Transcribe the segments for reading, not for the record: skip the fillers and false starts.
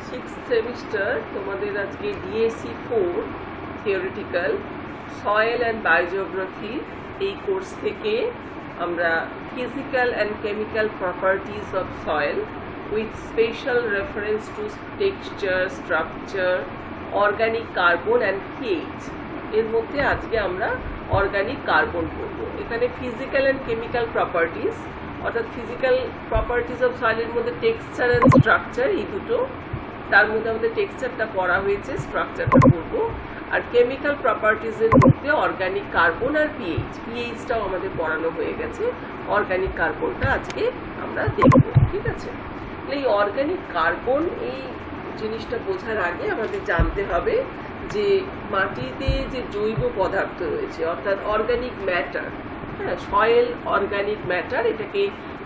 Six semester তোমাদের আজকে DSC 4 theoretical soil and biogeography এই কোর্স থেকে আমরা physical and chemical properties of soil with special reference to texture, structure, organic carbon and pH এর মধ্যে আজকে আমরা অর্গানিক কার্বন পড়ব। এখানে ফিজিক্যাল অ্যান্ড কেমিক্যাল প্রপার্টিজ অর্থাৎ ফিজিক্যাল প্রপার্টিজ অফ সয়েলের মধ্যে টেক্সচার অ্যান্ড স্ট্রাকচার এই দুটো, তার মধ্যে আমাদের টেক্সচারটা পড়া হয়েছে, স্ট্রাকচারটা পড়বো। আর কেমিক্যাল প্রপার্টিজের মধ্যে অর্গানিক কার্বন আর পিএইচটাও আমাদের পড়ানো হয়ে গেছে। অর্গানিক কার্বনটা আজকে আমরা দেখব, ঠিক আছে? এই অর্গানিক কার্বন এই জিনিসটা বোঝার আগে আমাদের জানতে হবে যে মাটিতে যে জৈব পদার্থ রয়েছে অর্থাৎ অর্গানিক ম্যাটার, হ্যাঁ, সয়েল অর্গানিক ম্যাটার, এটাকে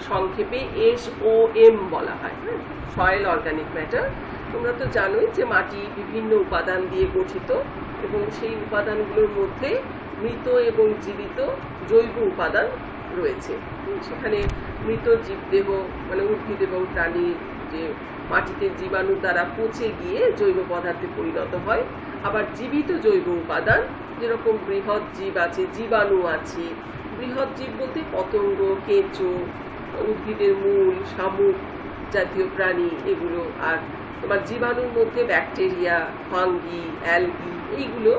সংক্ষেপে SOM বলা হয়। হ্যাঁ, সয়েল অর্গানিক ম্যাটার। তোমরা তো জানোই যে মাটি বিভিন্ন উপাদান দিয়ে গঠিত এবং সেই উপাদানগুলোর মধ্যে মৃত এবং জীবিত জৈব উপাদান রয়েছে। সেখানে মৃত জীবদেহ মানে উদ্ভিদ এবং প্রাণীর যে মাটিতে জীবাণু দ্বারা পচে গিয়ে জৈব পদার্থে পরিণত হয়, আবার জীবিত জৈব উপাদান যেরকম বৃহৎ জীব আছে, জীবাণু আছে। বৃহৎ জীব বলতে পতঙ্গ, কেঁচো, উদ্ভিদের মূল, শামুক জাতীয় প্রাণী এগুলো। আর তোমার জীবাণুর মধ্যে ব্যাকটেরিয়া, ফাঙ্গি, অ্যালগি এইগুলো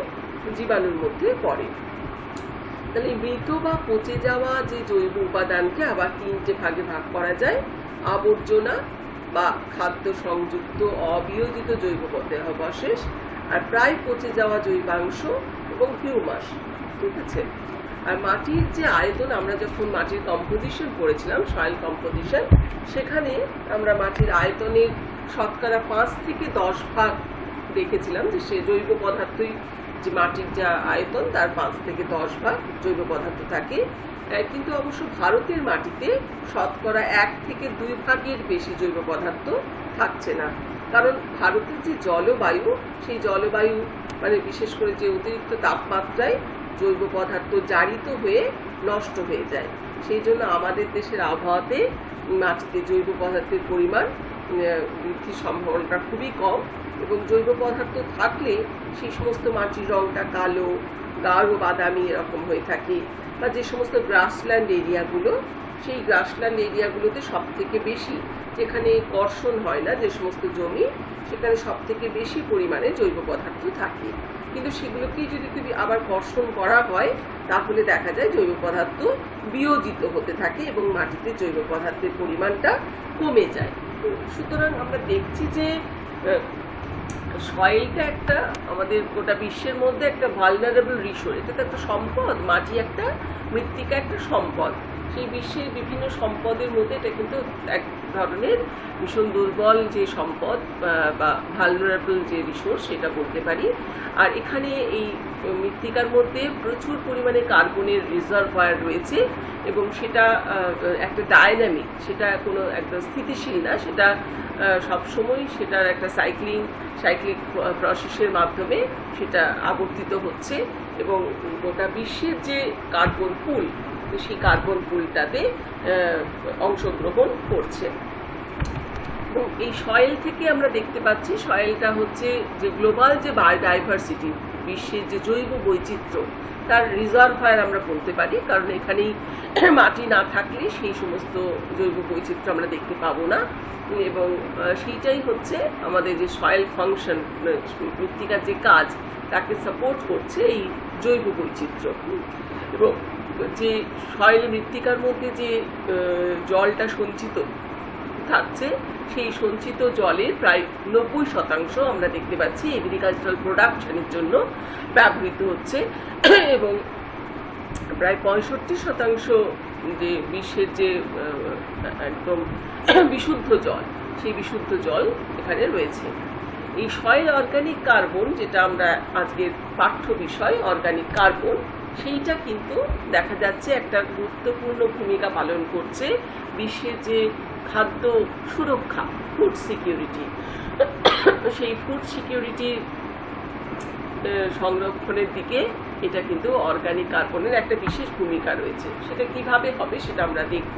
জীবাণুর মধ্যে পড়ে। তাহলে মৃত বা পচে যাওয়া যে জৈব উপাদানকে আবার তিনটে ভাগে ভাগ করা যায়: আবর্জনা বা খাদ্য সংযুক্ত অবিয়োজিত জৈব দেহাবশেষ, আর প্রায় পচে যাওয়া জৈবাংশ এবং হিউমাস, ঠিক আছে? আর মাটির যে আয়তন, আমরা যখন মাটির কম্পোজিশন পড়েছিলাম, সয়েল কম্পোজিশন, সেখানে আমরা মাটির আয়তনের শতকরা 5 থেকে 10 ভাগ দেখেছিলাম যে সে জৈব পদার্থই, যে মাটির যা আয়তন তার 5 থেকে 10 ভাগ জৈব পদার্থ থাকে। কিন্তু অবশ্য ভারতের মাটিতে শতকরা 1 থেকে 2 ভাগের বেশি জৈব পদার্থ থাকছে না, কারণ ভারতের যে জলবায়ু, সেই জলবায়ু মানে বিশেষ করে যে অতিরিক্ত তাপমাত্রায় জৈব পদার্থ জারিত হয়ে নষ্ট হয়ে যায়। সেই জন্য আমাদের দেশের আবহাওয়াতে মাটিতে জৈব পদার্থের পরিমাণ বৃদ্ধির সম্ভাবনাটা খুবই কম, এবং জৈব পদার্থ থাকলে সেই সমস্ত মাটির রঙটা কালো, গাঢ় বাদামি এরকম হয়ে থাকে। বা যে সমস্ত গ্রাসল্যান্ড এরিয়াগুলো, সেই গ্রাসল্যান্ড এরিয়াগুলোতে সব থেকে বেশি, যেখানে কর্ষণ হয় না যে সমস্ত জমি, সেখানে সব থেকে বেশি পরিমাণে জৈব পদার্থ থাকে। কিন্তু সেগুলোকেই যদি আবার কর্ষণ করা হয়, তাহলে দেখা যায় জৈব পদার্থ বিয়োজিত হতে থাকে এবং মাটিতে জৈব পদার্থের পরিমাণটা কমে যায়। সুতরাং আমরা দেখছি যে সয়েলটা একটা আমাদের গোটা বিশ্বের মধ্যে একটা ভালনারেবল রিসোর্স, এটা তো একটা সম্পদ। মাটি একটা, মৃত্তিকা একটা সম্পদ। সেই বিশ্বের বিভিন্ন সম্পদের মধ্যে এটা কিন্তু এক ধরনের ভীষণ দুর্বল যে সম্পদ বা ভালনারেবল যে রিসোর্স, সেটা বলতে পারি। আর এখানে এই মৃত্তিকার মধ্যে প্রচুর পরিমাণে কার্বনের রিজার্ভয়ার রয়েছে এবং সেটা একটা ডায়নামিক, সেটা কোনো একটা স্থিতিশীল না, সেটা সবসময় সেটার একটা সাইক্লিক প্রসেসের মাধ্যমে সেটা আবর্তিত হচ্ছে এবং গোটা বিশ্বের যে কার্বন পুল, সেই কার্বন পুলটাতে অংশগ্রহণ করছে। এবং এই সয়েল থেকে আমরা দেখতে পাচ্ছি, সয়েলটা হচ্ছে যে গ্লোবাল যে বায়োডাইভার্সিটি, বিশ্বের যে জৈব বৈচিত্র্য, তার রিজার্ভয়ার আমরা বলতে পারি। কারণ এখানেই মাটি না থাকলে সেই সমস্ত জৈব বৈচিত্র্য আমরা দেখতে পাবো না, এবং সেইটাই হচ্ছে আমাদের যে সয়েল ফাংশন, মৃত্তিকার যে কাজ, তাকে সাপোর্ট করছে এই জৈব বৈচিত্র্য। এবং যে সয়েল মৃত্তিকার মধ্যে যে জলটা সঞ্চিত থাকছে, সেই সঞ্চিত জলের প্রায় 90% আমরা দেখতে পাচ্ছি এগ্রিকালচারাল প্রোডাকশনের জন্য ব্যবহৃত হচ্ছে, এবং প্রায় 65% যে বিশ্বের যে একদম বিশুদ্ধ জল, সেই বিশুদ্ধ জল এখানে রয়েছে। এই সয়েল অর্গানিক কার্বন, যেটা আমরা আজকের পাঠ্য বিষয় অর্গানিক কার্বন, সেইটা কিন্তু দেখা যাচ্ছে একটা গুরুত্বপূর্ণ ভূমিকা পালন করছে বিশ্বের যে খাদ্য সুরক্ষা, ফুড সিকিউরিটি, সেই ফুড সিকিউরিটির সংরক্ষণের দিকে এটা কিন্তু অর্গানিক কার্বনের একটা বিশেষ ভূমিকা রয়েছে। সেটা কিভাবে হবে সেটা আমরা দেখব।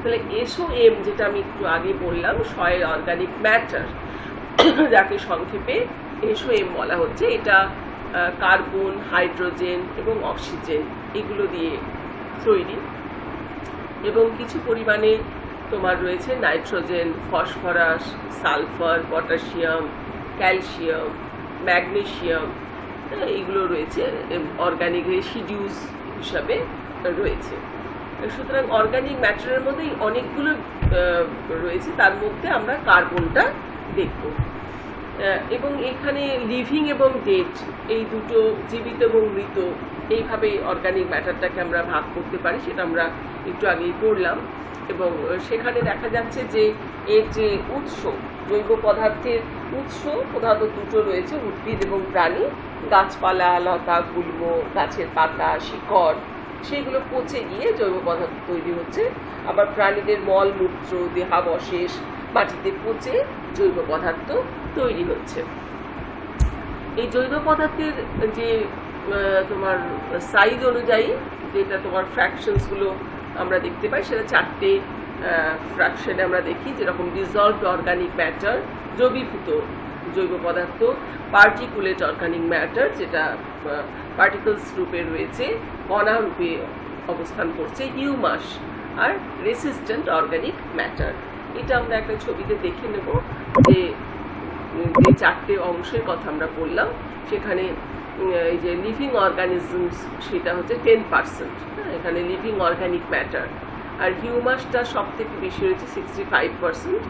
তাহলে SOM, যেটা আমি একটু আগে বললাম, সয়েল অর্গানিক ম্যাটার, যাকে সংক্ষেপে SOM বলা হচ্ছে। এটা কার্বন, হাইড্রোজেন এবং অক্সিজেন এগুলো দিয়ে তৈরি, এবং কিছু পরিমাণে তোমার রয়েছে nitrogen, phosphorus, sulphur, potassium, calcium, magnesium, এইগুলো রয়েছে অর্গানিক রেসিডিউস হিসাবে রয়েছে। সুতরাং অর্গানিক ম্যাটারের মধ্যেই অনেকগুলো রয়েছে, তার মধ্যে আমরা কার্বনটা দেখব। এবং এখানে লিভিং এবং ডেড এই দুটো, জীবিত এবং মৃত, এইভাবে অর্গানিক ম্যাটারটাকে আমরা ভাগ করতে পারি, সেটা আমরা একটু আগেই পড়লাম। এবং সেখানে দেখা যাচ্ছে যে এর যে উৎস, জৈব পদার্থের উৎস প্রধানত দুটো রয়েছে, উদ্ভিদ এবং প্রাণী। গাছপালা, লতা, গুল্ম, গাছের পাতা, শিকড়, সেগুলো পচে গিয়ে জৈব পদার্থ তৈরি হচ্ছে। আবার প্রাণীদের মলমূত্র, দেহাবশেষ মাটিতে পচে জৈব পদার্থ তৈরি হচ্ছে। এই জৈব পদার্থের যে তোমার সাইজ অনুযায়ী যেটা তোমার ফ্র্যাকশনসগুলো আমরা দেখতে পাই, সেটা চারটে ফ্র্যাকশনে আমরা দেখি, যেরকম ডিজলভড অর্গানিক ম্যাটার, দ্রবীভূত জৈব পদার্থ, পার্টিকুলেট অর্গানিক ম্যাটার যেটা পার্টিকলস রূপে রয়েছে, কণা রূপে অবস্থান করছে, হিউমাস, আর রেসিস্ট্যান্ট অর্গানিক ম্যাটার। এটা আমরা একটা ছবিতে দেখে নেব যে যে চারটে অংশের কথা আমরা বললাম, সেখানে এই যে লিভিং অর্গানিজমস সেটা হচ্ছে 10%, এখানে লিভিং অর্গানিক ম্যাটার, আর হিউমাসটা সব থেকে বেশি রয়েছে 65%,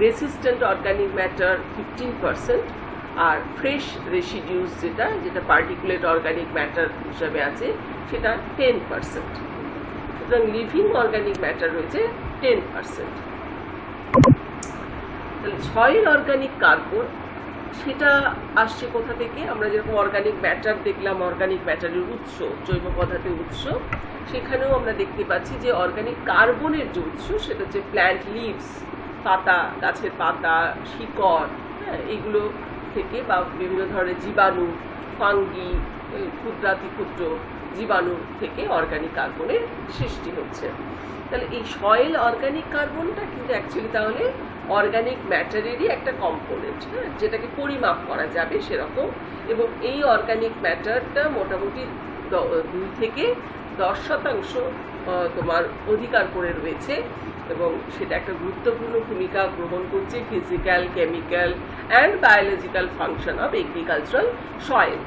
রেসিস্ট্যান্ট অর্গানিক ম্যাটার 15%, আর ফ্রেশ রেসিডিউস যেটা পার্টিকুলেট অর্গানিক ম্যাটার হিসাবে আছে সেটা 10%। সুতরাং লিভিং অর্গানিক ম্যাটার রয়েছে 10%। তাহলে সয়েল অর্গানিক কার্বন সেটা আসছে কোথা থেকে? আমরা যেরকম অর্গানিক ম্যাটার দেখলাম, অর্গানিক ম্যাটারের উৎস, জৈব পদার্থের উৎস, সেখানেও আমরা দেখতে পাচ্ছি যে অর্গানিক কার্বনের যে উৎস সেটা হচ্ছে প্ল্যান্ট লিভস, পাতা, গাছের পাতা, শিকড়, এইগুলো থেকে, বা বিভিন্ন ধরনের জীবাণু, ফাঙ্গি, ক্ষুদ্রাতি ক্ষুদ্র জীবাণু থেকে অর্গানিক কার্বনের সৃষ্টি হচ্ছে। তাহলে এই সয়েল অর্গানিক কার্বনটা কিন্তু অ্যাকচুয়ালি তাহলে অর্গানিক ম্যাটারেরই একটা কম্পোনেন্ট, যেটাকে পরিমাপ করা যাবে সেরকম। এবং এই অর্গানিক ম্যাটারটা মোটামুটি 2 থেকে 10% তোমার অধিকার করে রয়েছে, এবং সেটা একটা গুরুত্বপূর্ণ ভূমিকা গ্রহণ করছে physical, chemical and biological function of agricultural soil.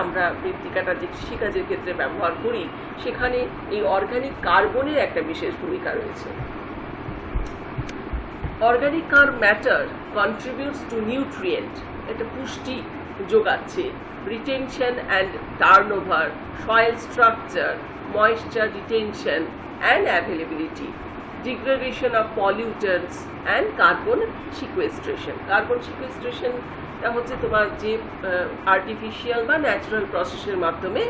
আমরা মৃত্তিকাটা যে কৃষিকাজের ক্ষেত্রে ব্যবহার করি, সেখানে এই অর্গানিক কার্বনের একটা বিশেষ ভূমিকা রয়েছে। Organic matter contributes to nutrient, একটা পুষ্টি যোগাচ্ছে, retention and turnover, soil structure, moisture retention and availability, degradation of pollutants and carbon sequestration. Carbon সিকুয়েস্ট্রেশনটা হচ্ছে তোমার যে আর্টিফিশিয়াল বা ন্যাচারাল প্রসেসের মাধ্যমে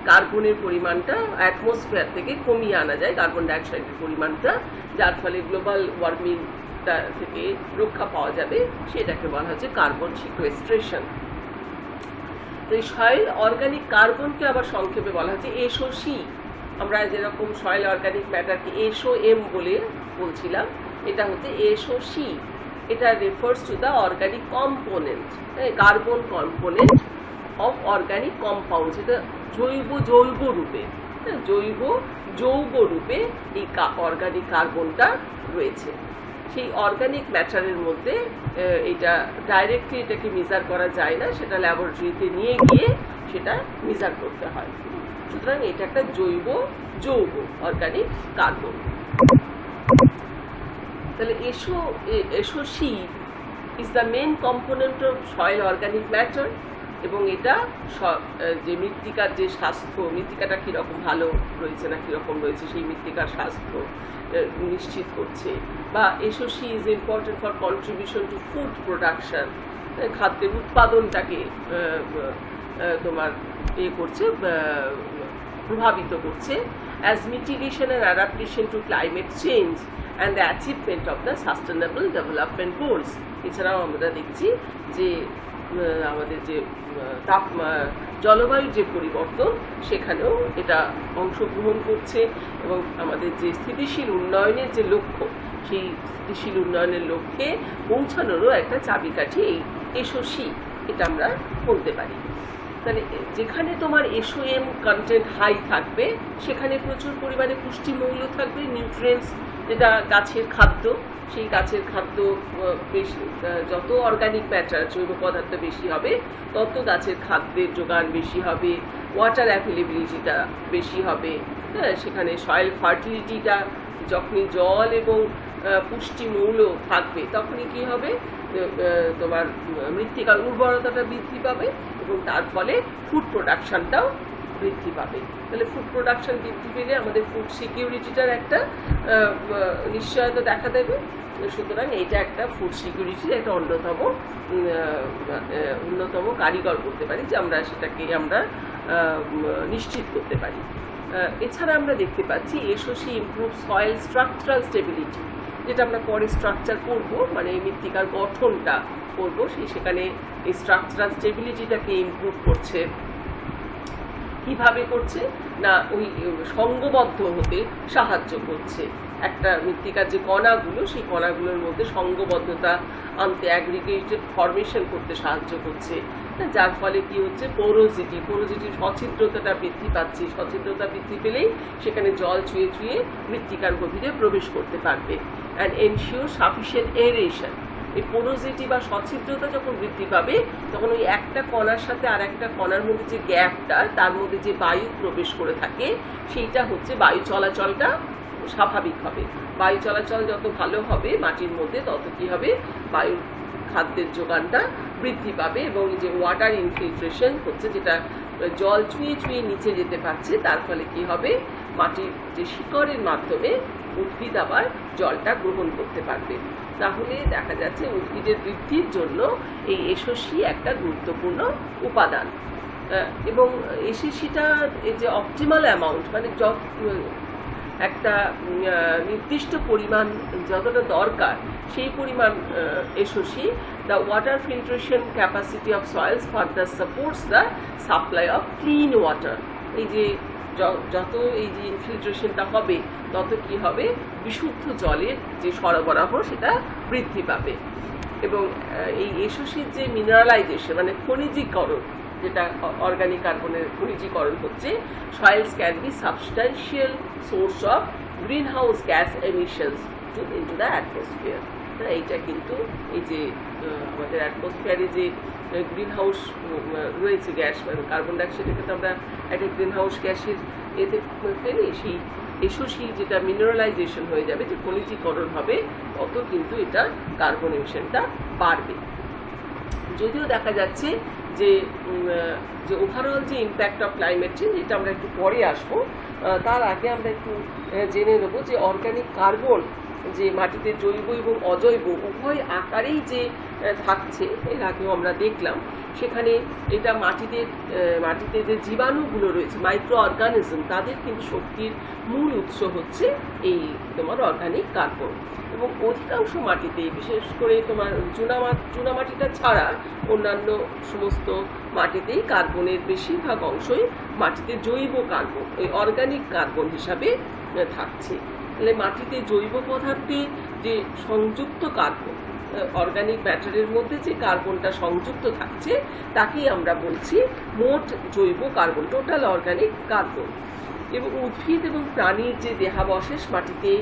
কার্বনের পরিমাণটা অ্যাটমসফিয়ার থেকে কমিয়ে আনা যায়, কার্বন ডাইঅক্সাইডের পরিমাণটা, যার ফলে গ্লোবাল ওয়ার্মিং থেকে রক্ষা পাওয়া যাবে, সেটাকে বলা হচ্ছে কার্বন সিকুয়েস্ট্রেশন। তো এই সয়েল অর্গানিক কার্বনকে আবার সংক্ষেপে বলা হচ্ছে SOC। আমরা যেরকম সয়েল অর্গানিক ম্যাটারকে SOM বলে বলছিলাম, এটা হচ্ছে SOC। এটা refers to the organic component, carbon component of organic compound, এটা জৈব রূপে, জৈব যৌগ রূপে এই অর্গানিক কার্বনটা রয়েছে। সেই অর্গানিক ম্যাটারের মধ্যে এটা ডাইরেক্টলি এটাকে মেজার করা যায় না, সেটা ল্যাবরেটরিতে নিয়ে গিয়ে সেটা মেজার করতে হয়। সুতরাং এটা একটা জৈব যৌগ, অর্গানিক কার্বন। তাহলে SOC is the main component of soil organic matter, এবং এটা যে মৃত্তিকার যে স্বাস্থ্য, মৃত্তিকাটা কীরকম ভালো রয়েছে না কীরকম রয়েছে, সেই মৃত্তিকার স্বাস্থ্য নিশ্চিত করছে। বা SOC is important for contribution to food production, খাদ্যের উৎপাদনটাকে তোমার করছে, প্রভাবিত করছে, as mitigation and adaptation to climate change and the achievement of the sustainable development goals. এছাড়াও আমরা দেখছি যে আমাদের যে জলবায়ুর যে পরিবর্তন, সেখানেও এটা অংশগ্রহণ করছে, এবং আমাদের যে স্থিতিশীল উন্নয়নের যে লক্ষ্য, সেই স্থিতিশীল উন্নয়নের লক্ষ্যে পৌঁছানোরও একটা চাবিকাঠি এই এসোসি, এটা আমরা বলতে পারি। তাহলে যেখানে তোমার এসওএম কন্টেন্ট হাই থাকবে সেখানে প্রচুর পরিমাণে পুষ্টিমৌল থাকবে, নিউট্রিয়েন্টস, যেটা গাছের খাদ্য, সেই গাছের খাদ্য বেশি, যত অর্গানিক ম্যাটার জৈব পদার্থ বেশি হবে তত গাছের খাদ্যের যোগান বেশি হবে, ওয়াটার অ্যাভেলেবিলিটিটা বেশি হবে, হ্যাঁ, সেখানে সয়েল ফার্টিলিটিটা, যখনই জল এবং পুষ্টিমৌল থাকবে তখনই কি হবে, তোমার মৃত্তিকার উর্বরতাটা বৃদ্ধি পাবে এবং তার ফলে ফুড প্রোডাকশনটাও বৃদ্ধি পাবে। তাহলে ফুড প্রোডাকশন বৃদ্ধি পেলে আমাদের ফুড সিকিউরিটিটার একটা নিশ্চয়তা দেখা দেবে। সুতরাং এইটা একটা ফুড সিকিউরিটির একটা অন্যতম কারিগর করতে পারি, যে আমরা সেটাকে আমরা নিশ্চিত করতে পারি। এছাড়া আমরা দেখতে পাচ্ছি এসোসি ইমপ্রুভ সয়েল স্ট্রাকচারাল স্টেবিলিটি, যেটা আমরা পরে স্ট্রাকচার করব, মানে মৃত্তিকার গঠনটা করব, সেখানে এই স্ট্রাকচারাল স্টেবিলিটিটাকে ইমপ্রুভ করছে। কিভাবে করছে না, ওই সঙ্গবদ্ধ হতে সাহায্য করছে, একটা মৃত্তিকার যে কণাগুলো সেই কণাগুলোর মধ্যে সঙ্গবদ্ধতা আনতে, অ্যাগ্রিগেটেড ফরমেশন করতে সাহায্য করছে, যার ফলে কি হচ্ছে, পোরোজিটি সছিদ্রতাটা বৃদ্ধি পাচ্ছে। সছিদ্রতা বৃদ্ধি পেলেই সেখানে জল ছুঁয়ে ছুঁয়ে মৃত্তিকার গভীরে প্রবেশ করতে পারবে। অ্যান্ড এনশিওর সাফিসিয়েন্ট এরেশন, এই পোরোজিটি বা সছিদ্রতা যখন বৃদ্ধি পাবে তখন ওই একটা কণার সাথে আর একটা কণার মধ্যে যে গ্যাপটা, তার মধ্যে যে বায়ু প্রবেশ করে থাকে, সেইটা হচ্ছে বায়ু চলাচলটা স্বাভাবিক হবে। বায়ু চলাচল যত ভালো হবে মাটির মধ্যে তত কি হবে, বায়ুর খাদ্যের যোগানটা বৃদ্ধি পাবে এবং যে ওয়াটার ইনফিলট্রেশন হচ্ছে, যেটা জল ছুঁয়ে ছুঁয়ে নিচে যেতে পারছে, তার ফলে কি হবে, মাটির যে শিকড়ের মাধ্যমে উদ্ভিদ আবার জলটা গ্রহণ করতে পারবে। তাহলে দেখা যাচ্ছে উদ্ভিদের বৃদ্ধির জন্য এই এসোসি একটা গুরুত্বপূর্ণ উপাদান। এবং এসোসিটা যে অপটিমাল অ্যামাউন্ট, মানে একটা নির্দিষ্ট পরিমাণ যতটা দরকার সেই পরিমাণ এসোসি, the water filtration capacity of soils further supports the supply of clean water. এই যে যত এই যে ইনফিল্ট্রেশনটা হবে তত কি হবে, বিশুদ্ধ জলের যে সরবরাহ সেটা বৃদ্ধি পাবে। এবং এই এসোসির যে মিনারেলাইজেশন, মানে খনিজীকরণ, যেটা অর্গানিক কার্বনের খনিজীকরণ হচ্ছে, soil's can be substantial source of green house gas emissions into the atmosphere. এইটা কিন্তু এই যে আমাদের অ্যাটমসফিয়ারে যে গ্রিন হাউস রয়েছে গ্যাস, কার্বন ডাইঅক্সাইডকে তো আমরা একটা গ্রিন হাউস গ্যাসের এতে ফেলি, সেই এসোসি যেটা মিনারেলাইজেশন হয়ে যাবে, যে খনিজীকরণ হবে, তত কিন্তু এটা কার্বন এমিশনটা বাড়বে। যদিও দেখা যাচ্ছে যে ওভারঅল যে ইম্প্যাক্ট অফ ক্লাইমেট চেঞ্জ, এটা আমরা একটু পরে আসবো, তার আগে আমরা একটু জেনে নেব যে অর্গানিক কার্বন যে মাটিতে জৈব এবং অজৈব উভয় আকারেই যে থাকছে, এর আগেও আমরা দেখলাম, সেখানে এটা মাটিতে যে জীবাণুগুলো রয়েছে, মাইক্রো অর্গানিজম, তাদের কিন্তু শক্তির মূল উৎস হচ্ছে এই তোমার অর্গানিক কার্বন। এবং অধিকাংশ মাটিতে, বিশেষ করে তোমার চুনামাটিটা ছাড়া অন্যান্য সমস্ত মাটিতেই কার্বনের বেশিরভাগ অংশই মাটিতে জৈব কার্বন, এই অর্গানিক কার্বন হিসাবে থাকছে। তাহলে মাটিতে জৈব পদার্থে যে সংযুক্ত কার্বন, অর্গানিক ম্যাটারের মধ্যে যে কার্বনটা সংযুক্ত থাকছে, তাকেই আমরা বলছি মোট জৈব কার্বন, টোটাল অর্গানিক কার্বন। এবং উদ্ভিদ এবং প্রাণীর যে দেহাবশেষ মাটিতে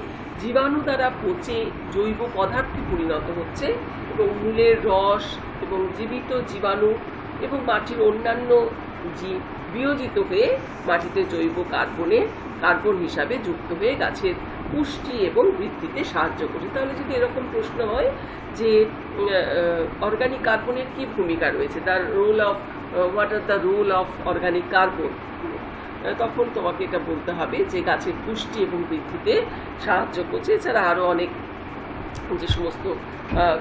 জীবাণু দ্বারা পচে জৈব পদার্থে পরিণত হচ্ছে, এবং মূলের রস এবং জীবিত জীবাণু এবং মাটির অন্যান্য জীব বিয়োজিত হয়ে মাটিতে জৈব কার্বন হিসাবে যুক্ত হয়ে গাছের পুষ্টি এবং বৃদ্ধিতে সাহায্য করে। তাহলে যদি এরকম প্রশ্ন হয় যে অর্গানিক কার্বনের কি ভূমিকা রয়েছে, what are the role of organic carbon, তখন তোমাকে এটা বলতে হবে যে গাছের পুষ্টি এবং বৃদ্ধিতে সাহায্য করছে। এছাড়া আরও অনেক যে সমস্ত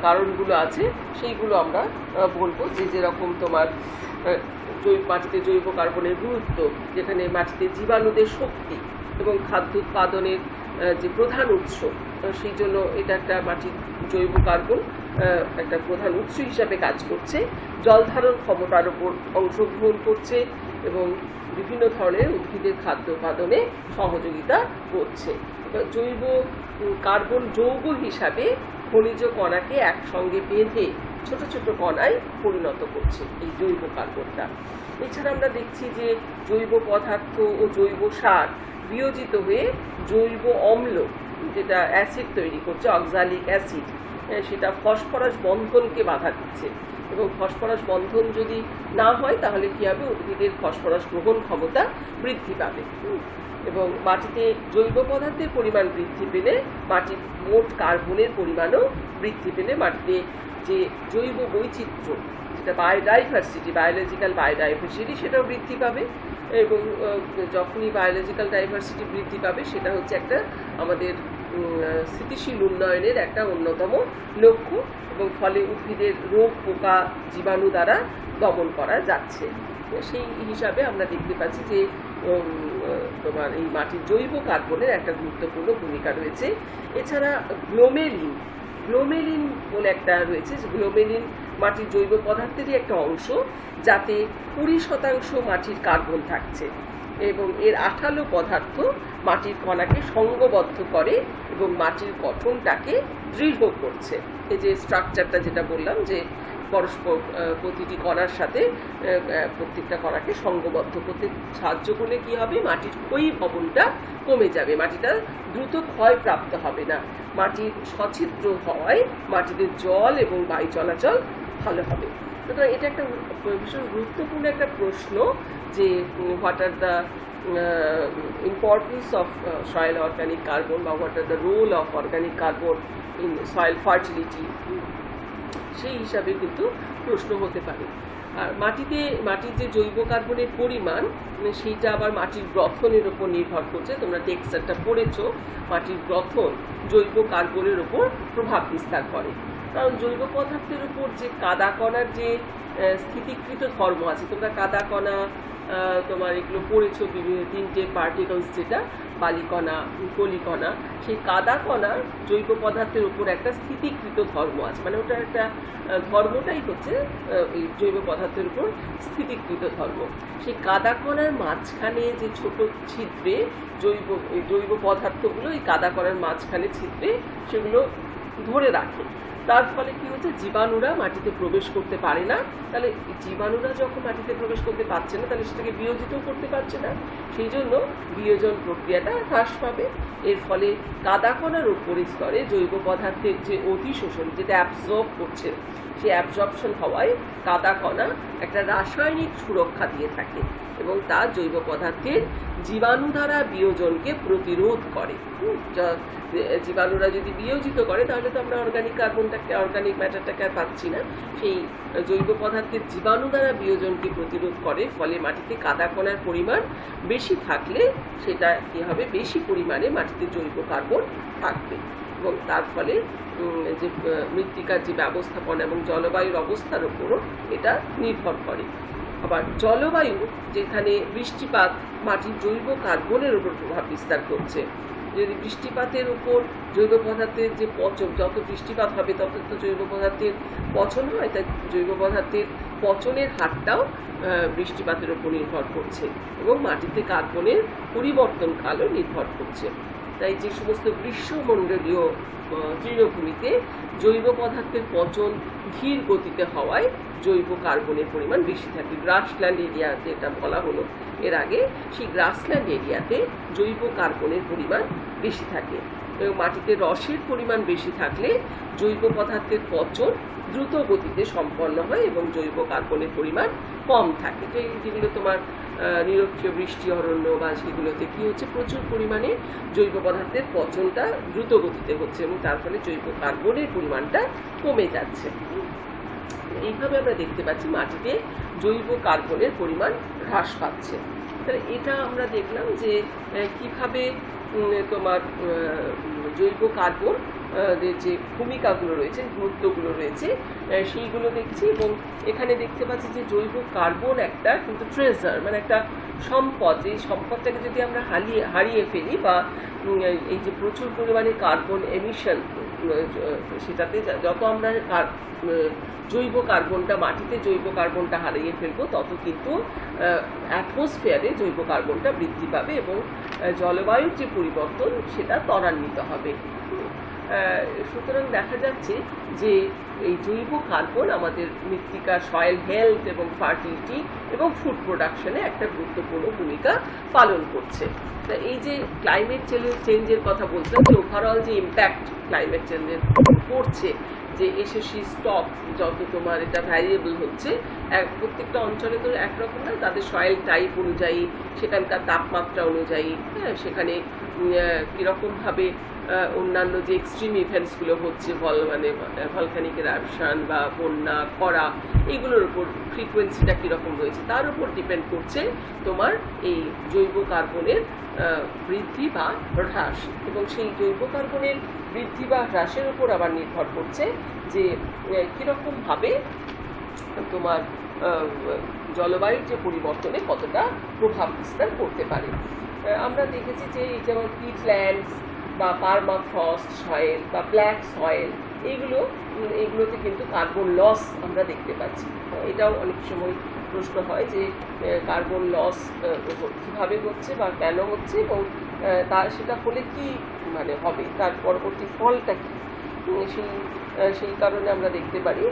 কারণগুলো আছে সেইগুলো আমরা বলবো, যেরকম তোমার মাটিতে জৈব কার্বনের গুরুত্ব, যেখানে মাটিতে জীবাণুদের শক্তি এবং খাদ্য উৎপাদনের যে প্রধান উৎস, সেই জন্য এটা একটা মাটির জৈব কার্বন একটা প্রধান উৎস হিসাবে কাজ করছে, জল ধারণ ক্ষমতার উপর অংশগ্রহণ করছে এবং বিভিন্ন ধরনের উদ্ভিদের খাদ্য উৎপাদনে সহযোগিতা করছে। জৈব কার্বন যৌগ হিসাবে খনিজ কণাকে একসঙ্গে বেঁধে ছোট ছোট কণায় পরিণত করছে এই জৈব কার্বনটা। এছাড়া আমরা দেখছি যে জৈব পদার্থ ও জৈব সার বিয়োজিত হয়ে জৈব অম্ল, যেটা অ্যাসিড তৈরি করছে, অক্সালিক অ্যাসিড, সেটা ফসফরাস বন্ধনকে বাধা দিচ্ছে। এবং ফসফরাস বন্ধন যদি না হয় তাহলে কী হবে, উদ্ভিদের ফসফরাস গ্রহণ ক্ষমতা বৃদ্ধি পাবে। এবং মাটিতে জৈব পদার্থের পরিমাণ বৃদ্ধি পেলে মাটির মোট কার্বনের পরিমাণও বৃদ্ধি পেলে মাটিতে যে জৈব বৈচিত্র্য, যেটা বায়োডাইভার্সিটি, বায়োলজিক্যাল বায়োডাইভার্সিটি, সেটাও বৃদ্ধি পাবে। এবং যখনই বায়োলজিক্যাল ডাইভার্সিটি বৃদ্ধি পাবে সেটা হচ্ছে একটা আমাদের স্থিতিশীল উন্নয়নের একটা অন্যতম লক্ষ্য, এবং ফলে উদ্ভিদের রোগ পোকা জীবাণু দ্বারা দমন করা যাচ্ছে। সেই হিসাবে আমরা দেখতে পাচ্ছি যে তোমার এই মাটির জৈব কার্বনের একটা গুরুত্বপূর্ণ ভূমিকা রয়েছে। এছাড়া গ্লোমেলিন বলে একটা রয়েছে, গ্লোমেলিন মাটির জৈব পদার্থেরই একটা অংশ, যাতে 20% মাটির কার্বন থাকছে, এবং এর আঠালো পদার্থ মাটির কণাকে সঙ্গবদ্ধ করে এবং মাটির গঠনটাকে দৃঢ় করছে। এই যে স্ট্রাকচারটা যেটা বললাম, যে পরস্পর প্রতিটি কণার সাথে প্রত্যেকটা কণাকে সঙ্গবদ্ধ করতে সাহায্য করলে কি হবে, মাটির ক্ষয়ীভবনটা কমে যাবে, মাটিটা দ্রুত ক্ষয়প্রাপ্ত হবে না, মাটির সছিদ্র হওয়ায় মাটিতে জল এবং বায়ু চলাচল ভালো হবে। সুতরাং এটা একটা ভীষণ গুরুত্বপূর্ণ একটা প্রশ্ন, যে what are the importance of soil organic carbon, বা what are the role of organic carbon in soil fertility, সেই হিসাবে কিন্তু প্রশ্ন হতে পারে। আর মাটির যে জৈব কার্বনের পরিমাণ, সেইটা আবার মাটির গ্রথনের উপর নির্ভর করছে। তোমরা টেক্সচারটা পড়েছো, মাটির গ্রথন জৈব কার্বনের উপর প্রভাব বিস্তার করে। কারণ জৈব পদার্থের উপর যে কাদা কণার যে স্থিতিকৃত ধর্ম আছে, তোমরা কাদা কণা তোমার এগুলো পড়েছো, বিভিন্ন 3টে পার্টিকলস, যেটা বালিকণা, পলিকণা, সেই কাদা কণার জৈব পদার্থের উপর একটা স্থিতিকৃত ধর্ম আছে, মানে ওটা একটা ধর্মটাই হচ্ছে এই জৈব পদার্থের উপর স্থিতিকৃত ধর্ম। সেই কাদা কণার মাঝখানে যে ছোট ছিদ্রে জৈব পদার্থগুলো এই কাদা কণার মাঝখানে ছিদ্রে সেগুলো ধরে রাখে। তার ফলে কি হচ্ছে, জীবাণুরা মাটিতে প্রবেশ করতে পারে না। তাহলে জীবাণুরা যখন মাটিতে প্রবেশ করতে পারছে না, তাহলে সেটাকে বিয়োজিতও করতে পারছে না, সেই জন্য বিয়োজন প্রক্রিয়াটা হ্রাস পাবে। এর ফলে কাদা কণার উপরের স্তরে জৈব পদার্থের যে অতিশোষণ, যেটা অ্যাবজর্ব করছে, সেই অ্যাবজর্পশন হওয়ায় কাদা কণা একটা রাসায়নিক সুরক্ষা দিয়ে থাকে, এবং তা জৈব পদার্থের জীবাণু দ্বারা বিয়োজনকে প্রতিরোধ করে। জীবাণুরা যদি বিয়োজিত করে তাহলে তো আমরা অর্গানিক ম্যাটারটাকে আর পাচ্ছি না। সেই জৈব পদার্থের জীবাণু দ্বারা বিয়োজনকে প্রতিরোধ করে, ফলে মাটিতে কাদা কণার পরিমাণ বেশি থাকলে সেটা কি হবে, বেশি পরিমাণে মাটিতে জৈব কার্বন থাকবে, এবং তার ফলে যে মৃত্তিকার যে ব্যবস্থাপনা এবং জলবায়ুর অবস্থার উপরও এটা নির্ভর করে। আবার জলবায়ু, যেখানে বৃষ্টিপাত মাটির জৈব কার্বনের উপর প্রভাব বিস্তার করছে। যদি বৃষ্টিপাতের উপর জৈব পদার্থের যে পচন, যত বৃষ্টিপাত হবে তত তো জৈব পদার্থের পচন হয়, তাই জৈব পদার্থের পচনের হারটাও বৃষ্টিপাতের উপর নির্ভর করছে, এবং মাটিতে কার্বনের পরিবর্তনকালও নির্ভর করছে। তাই যে সমস্ত গ্রীষ্মমণ্ডলীয় তৃণভূমিতে জৈব পদার্থের পচন ধীর গতিতে হওয়ায় জৈব কার্বনের পরিমাণ বেশি থাকে। গ্রাসল্যান্ড এরিয়া যেটা বলা হলো এর আগে, সেই গ্রাসল্যান্ড এরিয়াতে জৈব কার্বনের পরিমাণ বেশি থাকে, এবং মাটিতে রসের পরিমাণ বেশি থাকলে জৈব পদার্থের পচন দ্রুত গতিতে সম্পন্ন হয় এবং জৈব কার্বনের পরিমাণ কম থাকে। যেগুলো তোমার নিরক্ষীয় বৃষ্টি অরণ্য বা সেগুলোতে কী হচ্ছে, প্রচুর পরিমাণে জৈব পদার্থের পচনটা দ্রুত গতিতে হচ্ছে, এবং তার ফলে জৈব কার্বনের পরিমাণটা কমে যাচ্ছে। এইভাবে আমরা দেখতে পাচ্ছি মাটিতে জৈব কার্বনের পরিমাণ হ্রাস পাচ্ছে। তাহলে এটা আমরা দেখলাম যে কিভাবে তোমার জৈব কার্বন যে ভূমিকাগুলো রয়েছে, গুরুত্বগুলো রয়েছে, সেইগুলো দেখছি। এবং এখানে দেখতে পাচ্ছি যে জৈব কার্বন একটা কিন্তু ট্রেজার, মানে একটা সম্পদ। এই সম্পদটাকে যদি আমরা হারিয়ে ফেলি, বা এই যে প্রচুর পরিমাণে কার্বন এমিশন, সেটাতে যত আমরা জৈব কার্বনটা, মাটিতে জৈব কার্বনটা হারিয়ে ফেলবো, তত কিন্তু অ্যাটমসফিয়ারে জৈব কার্বনটা বৃদ্ধি পাবে এবং জলবায়ুর যে পরিবর্তন সেটা ত্বরান্বিত হবে। সুতরাং দেখা যাচ্ছে যে এই জৈব কার্বন আমাদের মৃত্তিকা, সয়েল হেলথ এবং ফার্টিলিটি এবং ফুড প্রোডাকশনে একটা গুরুত্বপূর্ণ ভূমিকা পালন করছে। তা এই যে ক্লাইমেট চেঞ্জের কথা বলছিলাম, যে ওভারঅল যে ইম্প্যাক্ট ক্লাইমেট চেঞ্জের পড়ছে, যে এসএসসি স্টক যত তোমার এটা ভ্যারিয়েবল হচ্ছে, প্রত্যেকটা অঞ্চলে তো একরকম না, তাদের সয়েল টাইপ অনুযায়ী, সেখানকার তাপমাত্রা অনুযায়ী, হ্যাঁ, সেখানে কীরকমভাবে অন্যান্য যে এক্সট্রিম ইভেন্টসগুলো হচ্ছে, মানে ভলকানিক এরাপশন বা বন্যা, খরা, এইগুলোর উপর ফ্রিকোয়েন্সিটা কীরকম রয়েছে তার উপর ডিপেন্ড করছে তোমার এই জৈব কার্বনের বৃদ্ধি বা হ্রাস। এবং সেই জৈব কার্বনের বৃদ্ধি বা হ্রাসের উপর আবার নির্ভর করছে যে কীরকমভাবে তোমার জলবায়ুর যে পরিবর্তনে কতটা প্রভাব বিস্তার করতে পারে। আমরা দেখেছি যে যেমন পিটল্যান্ডস বা পারমাফ্রস্ট সয়েল বা ব্ল্যাক সয়েল, এইগুলোতে কিন্তু কার্বন লস আমরা দেখতে পাচ্ছি। এটাও অনেক সময় প্রশ্ন হয় যে কার্বন লস কীভাবে হচ্ছে বা কেন হচ্ছে, এবং সেটা হলে কি মানে হবে, তার পরবর্তী ফলটা কী। সেই কারণে আমরা দেখতে পারি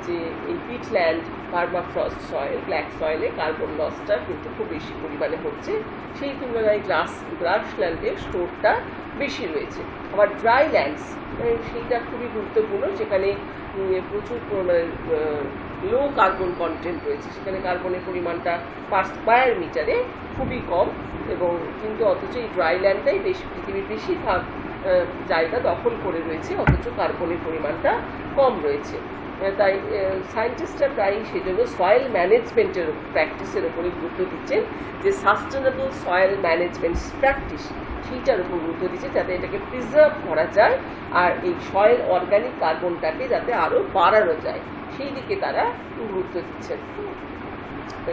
যে এই পিটল্যান্ড, পারমাফ্রস্ট সয়েল, ব্ল্যাক সয়েলে কার্বন লসটা কিন্তু খুব বেশি পরিমাণে হচ্ছে। সেই তুলনায় গ্রাসল্যান্ডে স্টোরটা বেশি রয়েছে। আবার ড্রাই ল্যান্ডস, সেইটা খুবই গুরুত্বপূর্ণ, যেখানে প্রচুর পরিমাণে লো কার্বন কন্টেন্ট রয়েছে, সেখানে কার্বনের পরিমাণটা পার স্কোয়ার মিটারে খুবই কম, এবং কিন্তু অথচ এই ড্রাই ল্যান্ডটাই পৃথিবীর বেশিরভাগ জায়গা দখল করে রয়েছে, অথচ কার্বনের পরিমাণটা কম রয়েছে। তাই সায়েন্টিস্টরা প্রায়ই সেজন্য সয়েল ম্যানেজমেন্টের প্র্যাকটিসের উপরে গুরুত্ব দিচ্ছেন, যে সাস্টেনেবল সয়েল ম্যানেজমেন্ট প্র্যাকটিস, সেইটার উপর গুরুত্ব দিচ্ছে, যাতে এটাকে প্রিজার্ভ করা যায় আর এই সয়েল অর্গানিক কার্বনটাকে যাতে আরও বাড়ানো যায়, সেই দিকে তারা গুরুত্ব দিচ্ছেন।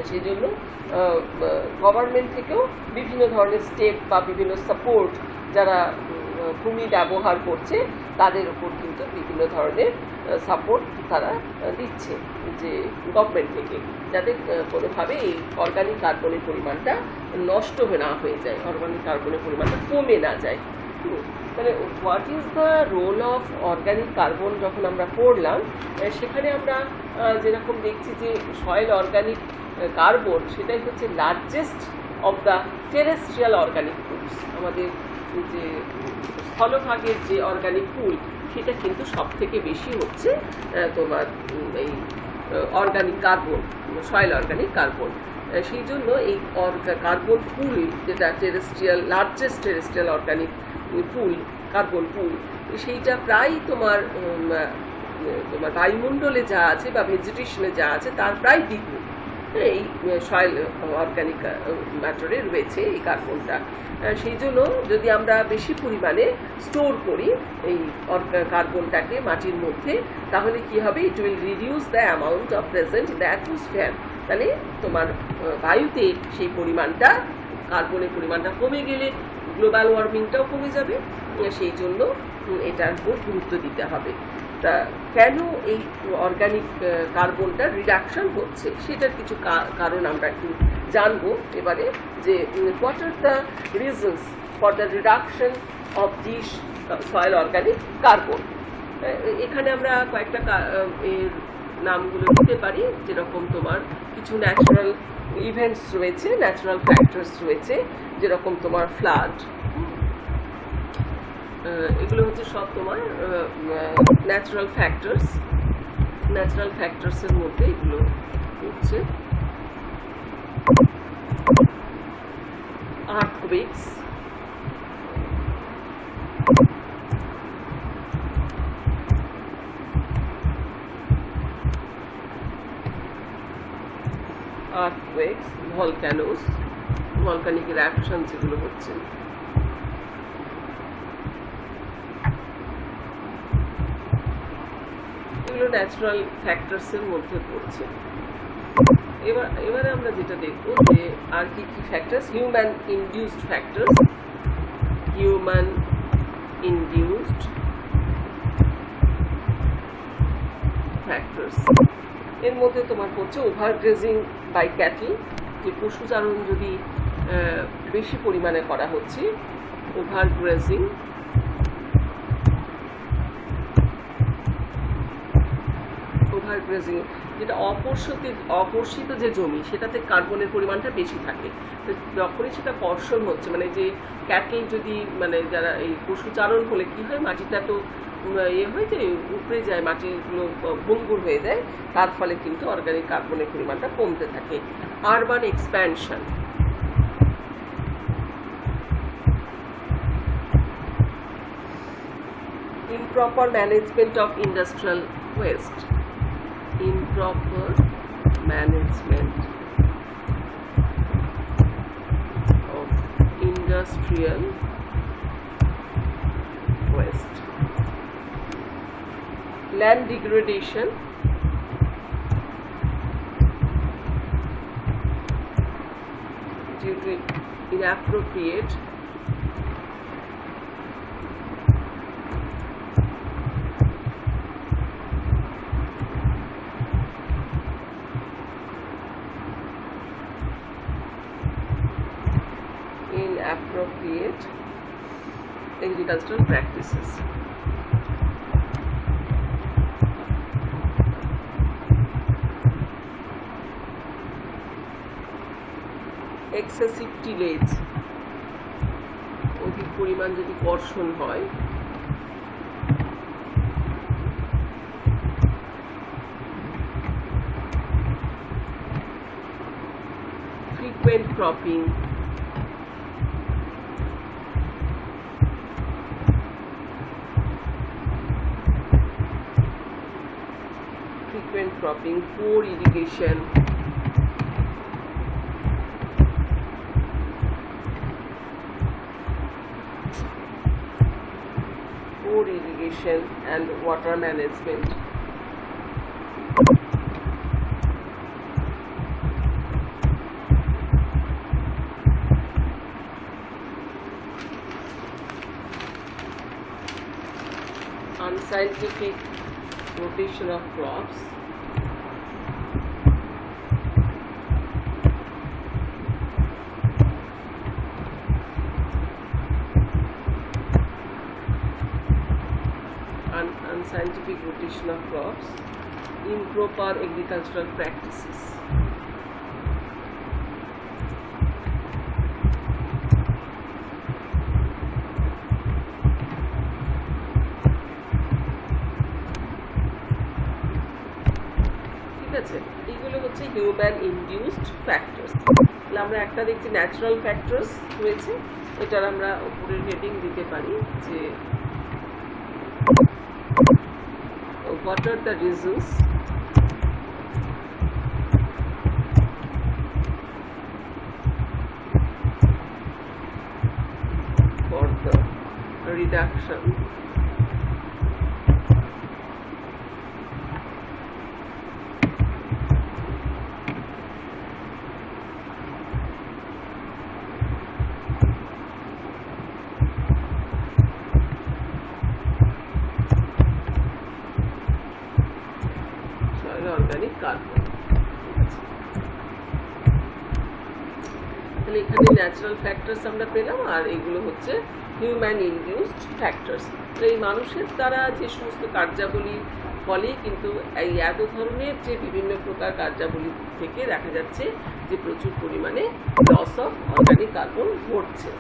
সেই জন্য গভর্নমেন্ট থেকেও বিভিন্ন ধরনের স্টেপ বা বিভিন্ন সাপোর্ট, যারা ভূমি ব্যবহার করছে তাদের উপর কিন্তু বিভিন্ন ধরনের সাপোর্ট তারা দিচ্ছে যে গভর্নমেন্ট থেকে, যাতে কোনোভাবে এই অর্গানিক কার্বনের পরিমাণটা নষ্ট না হয়ে যায়, অর্গানিক কার্বনের পরিমাণটা কমে না যায়। মানে what is the role of organic carbon যখন আমরা পড়লাম, সেখানে আমরা যেরকম দেখছি যে সয়েল অর্গানিক কার্বন সেটাই হচ্ছে largest of the terrestrial organic pools. আমাদের যে স্থলভাগের যে অর্গানিক পুল, সেটা কিন্তু সব থেকে বেশি হচ্ছে তোমার এই organic carbon, soil organic carbon. সেই জন্য এই কার্বন পুল, যেটা লার্জেস্ট টেরেস্ট্রিয়াল অর্গানিক পুল, কার্বন পুল, সেইটা প্রায় তোমার বায়ুমণ্ডলে যা আছে বা ভেজিটেশনে যা আছে তার প্রায় দ্বিগুণ এই সয়েল অর্গানিক ম্যাটারে রয়েছে এই কার্বনটা। সেই জন্য যদি আমরা বেশি পরিমাণে স্টোর করি এই কার্বনটাকে মাটির মধ্যে, তাহলে কি হবে, it will reduce the amount of present in the atmosphere. তাহলে তোমার বায়ুতে সেই পরিমাণটা, কার্বনের পরিমাণটা কমে গেলে গ্লোবাল ওয়ার্মিংটাও কমে যাবে। সেই জন্য এটার উপর গুরুত্ব দিতে হবে। তা কেন এই অর্গানিক কার্বনটা রিডাকশন হচ্ছে, সেটার কিছু কারণ আমরা একটু জানবো এবারে, যে what are the reasons for the reduction of this soil organic carbon. এখানে আমরা কয়েকটা এর নামগুলো দিতে পারি, যেরকম তোমার কিছু ন্যাচারাল ইভেন্টস রয়েছে, ন্যাচারাল ফ্যাক্টরস রয়েছে, যেরকম তোমার ফ্লাড, এগুলো হচ্ছে সব তোমার ন্যাচারাল ফ্যাক্টরসের মধ্যে এগুলো হচ্ছে। আর্থকুয়েকস, ভলক্যানোস, ভলকানিক ইরাপশন যেগুলো হচ্ছে, এগুলো ন্যাচারাল ফ্যাক্টরসের মধ্যে পড়ছে। এবারে আমরা যেটা দেখব যে আর কি কি ফ্যাক্টরস, হিউম্যান ইনডিউসড ফ্যাক্টরস, এর মধ্যে তোমার হচ্ছে ওভারগ্রেজিং বাই ক্যাটল, যে পশুচারণ যদি বেশি পরিমাণে করা হচ্ছে, ওভারগ্রেজিং গ্রেজিং, যেটা অপর্ষিত যে জমি সেটাতে কার্বনের পরিমাণটা বেশি থাকে। তো যখনই সেটা কর্ষণ হচ্ছে, মানে যে ক্যাটেল যদি মানে যারা এই পশুচারণ হলে কি হয়, মাটিটা তো হয়ে যায়, উপড়ে যায়, মাটিগুলো ভঙ্গুর হয়ে যায়, তার ফলে কিন্তু অর্গানিক কার্বনের পরিমাণটা কমতে থাকে। Urban expansion, improper management of industrial waste, improper management of industrial waste, land degradation, due to inappropriate agricultural practices. Excessive tillage, অধিক পরিমাণ যদি কর্ষণ হয়, frequent cropping, poor irrigation, and water management. Unscientific rotation of crops, unscientific rotation of crops, improper agricultural practices. ঠিক আছে, এইগুলো হচ্ছে human induced factors. তাহলে আমরা একটা দেখছি ন্যাচারাল ফ্যাক্টরস রয়েছে, এটার আমরা উপরের হেডিং দিতে পারি যে what are the reasons for the reduction organic carbon. তাহলে এখানে ন্যাচারাল ফ্যাক্টরস আমরা পেলাম, আর এগুলো হচ্ছে হিউম্যান ইনডিউসড ফ্যাক্টরস। তো এই মানুষের দ্বারা যে সমস্ত কার্যাবলীর ফলে কিন্তু এই এত ধরনের যে বিভিন্ন প্রকার কার্যাবলী থেকে দেখা যাচ্ছে যে প্রচুর পরিমাণে লস অফ অর্গানিক কার্বন ঘটছে।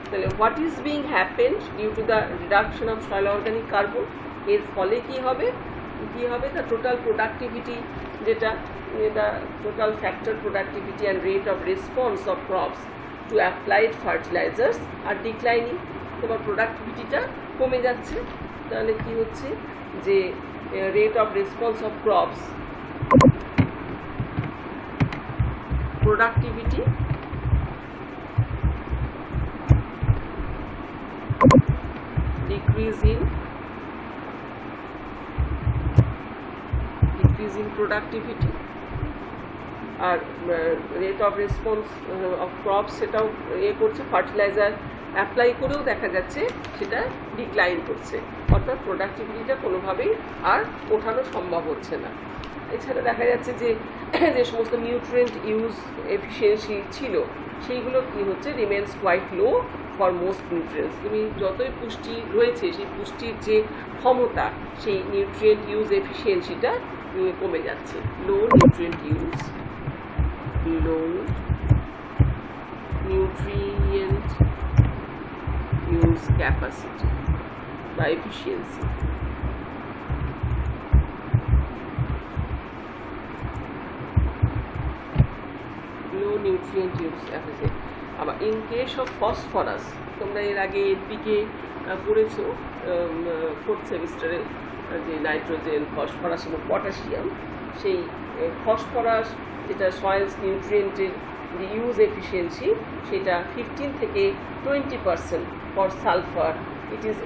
তাহলে what is being happened due to the reduction of soil organic carbon, এর ফলে কি হবে, the total productivity, যেটা total factor productivity and rate of response of crops to applied fertilizers are declining. তোমার প্রোডাক্টিভিটিটা কমে যাচ্ছে। তাহলে কি হচ্ছে যে rate of response of crops, productivity decrease in productivity, আর rate of response of crops সেটাও করছে, ফার্টিলাইজার অ্যাপ্লাই করেও দেখা যাচ্ছে সেটা ডিক্লাইন করছে, অর্থাৎ প্রোডাক্টিভিটিটা কোনোভাবেই আর ওঠানো সম্ভব হচ্ছে না। এছাড়া দেখা যাচ্ছে যে যে সমস্ত নিউট্রিয়েন্ট ইউজ এফিসিয়েন্সি ছিল সেইগুলো কি হচ্ছে, remains quite low for most nutrients. তুমি যতই পুষ্টি রয়েছে সেই পুষ্টির যে ক্ষমতা, সেই নিউট্রিয়েন্ট ইউজ এফিসিয়েন্সিটা কমে যাচ্ছে। লো নিউট্রিয়েন্ট ইউজ ক্যাপাসিটি বা এফিসিয়েন্সি। লো নিউট্রিয়েন্ট ইউজ ক্যাপাসিটি। আবার ইন কেস অফ ফসফরাস, তোমরা এর আগে এনপিকে পড়েছো ফোর্থ সেমিস্টারে, যে নাইট্রোজেন, ফসফরাস এবং পটাশিয়াম, সেই ফসফরাস যেটা সয়েলস নিউট্রিয়েন্টের যে ইউজ এফিসিয়েন্সি সেটা 15 থেকে 20%, for sulphur it is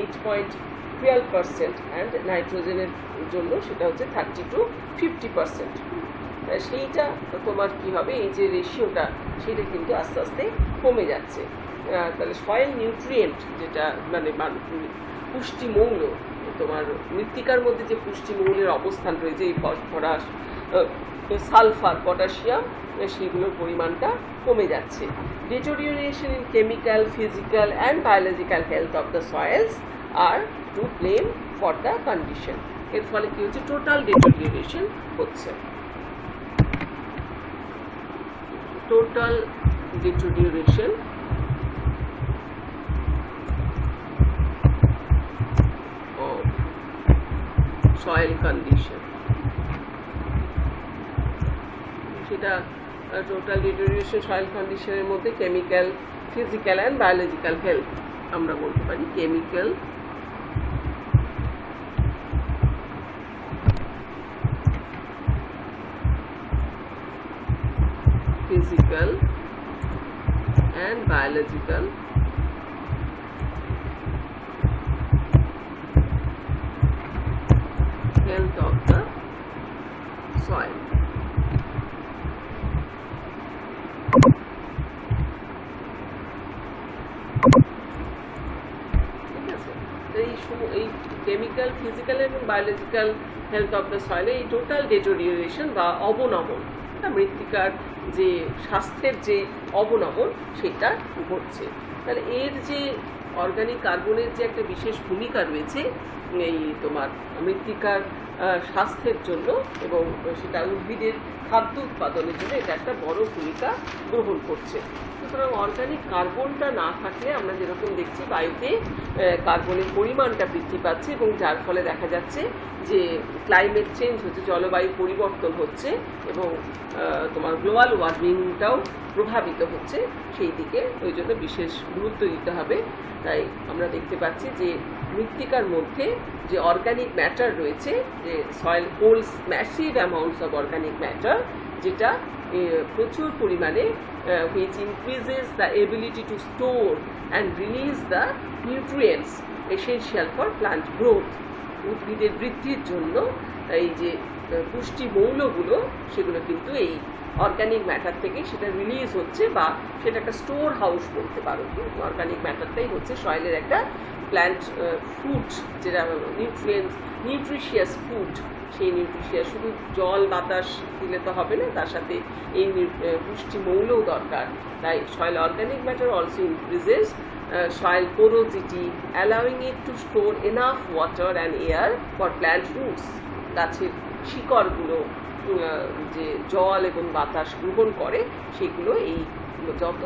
8.12%, and নাইট্রোজেনের জন্য সেটা হচ্ছে 30 to 50%। সেইটা তোমার কী হবে, এই যে রেশিওটা সেটা কিন্তু আস্তে আস্তে কমে যাচ্ছে। তাহলে সয়েল নিউট্রিয়েন্ট যেটা মানে পুষ্টিমৌল, তোমার মৃত্তিকার মধ্যে যে পুষ্টিমৌলের অবস্থান রয়েছে, এই ফসফরাস, সালফার, পটাশিয়াম, সেগুলোর পরিমাণটা কমে যাচ্ছে। Deterioration in chemical, physical and biological health of the soils are to blame for the condition. এর ফলে কী হচ্ছে, টোটাল ডিটোরিওরেশন হচ্ছে। Total deterioration of soil condition, সেটা টোটাল ডিটোরিয়েশন সয়েল কন্ডিশনের মধ্যে chemical, physical and biological health আমরা বলতে পারি। Chemical, physical and biological health of the soil. এই কেমিক্যাল, ফিজিক্যাল এবং বায়োলজিক্যাল হেলথ অফ দ্য সয়েলে এই টোটাল ডিটোরিওরেশন বা অবনমন, মৃত্তিকার যে স্বাস্থ্যের যে অবনমন সেটা ঘটছে। তাহলে এর যে অর্গানিক কার্বনের যে একটা বিশেষ ভূমিকা রয়েছে এই তোমার মৃত্তিকার স্বাস্থ্যের জন্য এবং সেটা উদ্ভিদের খাদ্য উৎপাদনের জন্য এটা একটা বড় ভূমিকা গ্রহণ করছে। সুতরাং অর্গানিক কার্বনটা না থাকলে আমরা যেরকম দেখছি বায়ুতে কার্বনের পরিমাণটা বৃদ্ধি পাচ্ছে এবং যার ফলে দেখা যাচ্ছে যে ক্লাইমেট চেঞ্জ হচ্ছে, জলবায়ু পরিবর্তন হচ্ছে এবং তোমার গ্লোবাল ওয়ার্মিংটাও প্রভাবিত হচ্ছে। সেই দিকে ওই জন্য বিশেষ গুরুত্ব দিতে হবে। তাই আমরা দেখতে পাচ্ছি যে মৃত্তিকার মধ্যে যে অর্গানিক ম্যাটার রয়েছে, যে soil holds massive amounts of organic matter, যেটা প্রচুর পরিমাণে which increases the ability to store and release the nutrients essential for plant growth. উদ্ভিদের বৃদ্ধির জন্য এই যে পুষ্টি মৌলগুলো সেগুলো কিন্তু এই অর্গানিক ম্যাটার থেকে সেটা রিলিজ হচ্ছে, বা সেটা একটা স্টোর হাউস বলতে পারো। অর্গানিক ম্যাটারটাই হচ্ছে সয়েলের একটা প্ল্যান্ট ফুড, যেটা নিউট্রিশিয়াস ফুড। সেই নিউট্রিশিয়াস শুধু জল বাতাস দিলে তো হবে না, তার সাথে এই পুষ্টি মৌলও দরকার। তাই soil organic matter also increases soil porosity, allowing it to store enough water and air for plant roots. গাছের শিকড়গুলো যে জল এবং বাতাস গ্রহণ করে সেগুলো এই যত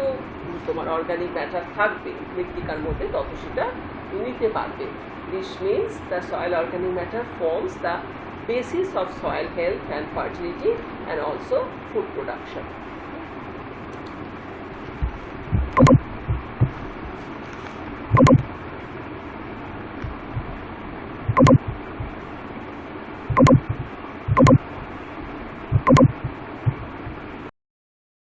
তোমার অর্গানিক ম্যাটার থাকবে মৃত্তিকার মধ্যে তত সেটা নিতে পারবে। This means the soil organic matter forms the basis of soil health and fertility and also food production. You